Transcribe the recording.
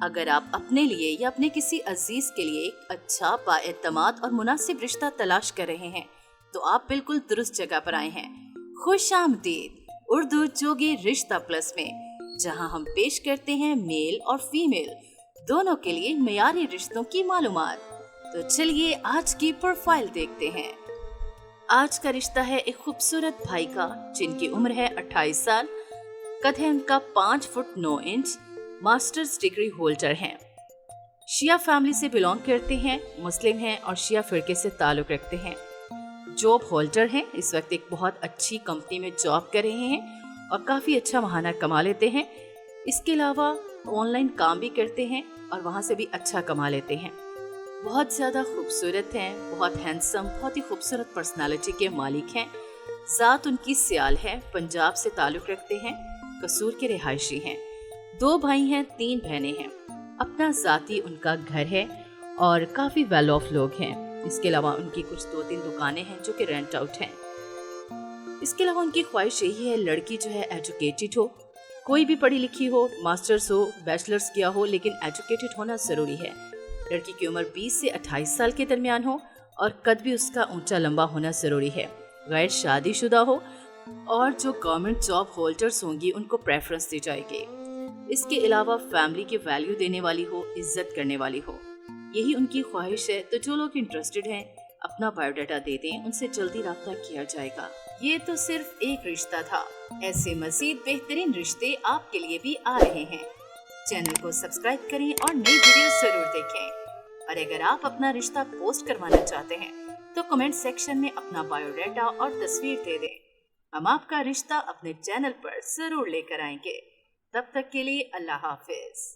اگر آپ اپنے لیے یا اپنے کسی عزیز کے لیے ایک اچھا بااعتماد اور مناسب رشتہ تلاش کر رہے ہیں تو آپ بالکل درست جگہ پر آئے ہیں۔ خوش آمدید اردو جوگی رشتہ پلس میں، جہاں ہم پیش کرتے ہیں میل اور فیمیل دونوں کے لیے معیاری رشتوں کی معلومات۔ تو چلیے آج کی پروفائل دیکھتے ہیں۔ آج کا رشتہ ہے ایک خوبصورت بھائی کا، جن کی عمر ہے 28 سال، قد ہے ان کا 5 foot 9 inch, masters degree holder ہیں، شیعہ فیملی سے بلانگ کرتے ہیں، مسلم ہیں اور شیعہ فرقے سے تعلق رکھتے ہیں، جاب ہولڈر ہیں، اس وقت ایک بہت اچھی کمپنی میں جاب کر رہے ہیں اور کافی اچھا ماہانہ کما لیتے ہیں۔ اس کے علاوہ آن لائن کام بھی کرتے ہیں اور وہاں سے بھی اچھا کما لیتے ہیں۔ بہت زیادہ خوبصورت ہیں، بہت ہینڈسم، بہت ہی خوبصورت پرسنالٹی کے مالک ہیں۔ ذات ان کی سیال ہے، پنجاب سے تعلق رکھتے ہیں، قصور کے رہائشی ہیں۔ 2 بھائی ہیں، 3 بہنیں ہیں۔ اپنا ذاتی ان کا گھر ہے اور کافی ویل آف لوگ ہیں۔ اس کے علاوہ ان کی کچھ 2-3 دکانیں ہیں جو کہ رینٹ آؤٹ ہیں۔ اس کے علاوہ ان کی خواہش یہی ہے لڑکی جو ہے ایجوکیٹڈ ہو، کوئی بھی پڑھی لکھی ہو، ماسٹرز ہو، بیچلرز کیا ہو، لیکن ایجوکیٹڈ ہونا ضروری ہے۔ لڑکی کی عمر 20 سے 28 سال کے درمیان ہو اور قد بھی اس کا اونچا لمبا ہونا ضروری ہے۔ غیر شادی شدہ ہو اور جو گورنمنٹ جاب ہولڈرز ہوں گی ان کو پریفرنس دی جائے گی۔ اس کے علاوہ فیملی کی ویلیو دینے والی ہو، عزت کرنے والی ہو، یہی ان کی خواہش ہے۔ تو جو لوگ انٹرسٹڈ ہیں اپنا بایو ڈاٹا دے دیں، ان سے جلدی رابطہ کیا جائے گا۔ یہ تو صرف ایک رشتہ تھا، ایسے مزید بہترین رشتے آپ کے لیے بھی آ رہے ہیں۔ چینل کو سبسکرائب کریں اور نئی ویڈیو ضرور دیکھیں۔ اور اگر آپ اپنا رشتہ پوسٹ کروانا چاہتے ہیں تو کمنٹ سیکشن میں اپنا بایو ڈاٹا اور تصویر دے دیں، ہم آپ کا رشتہ اپنے چینل پر ضرور لے کر آئیں گے۔ تب تک کے لیے اللہ حافظ۔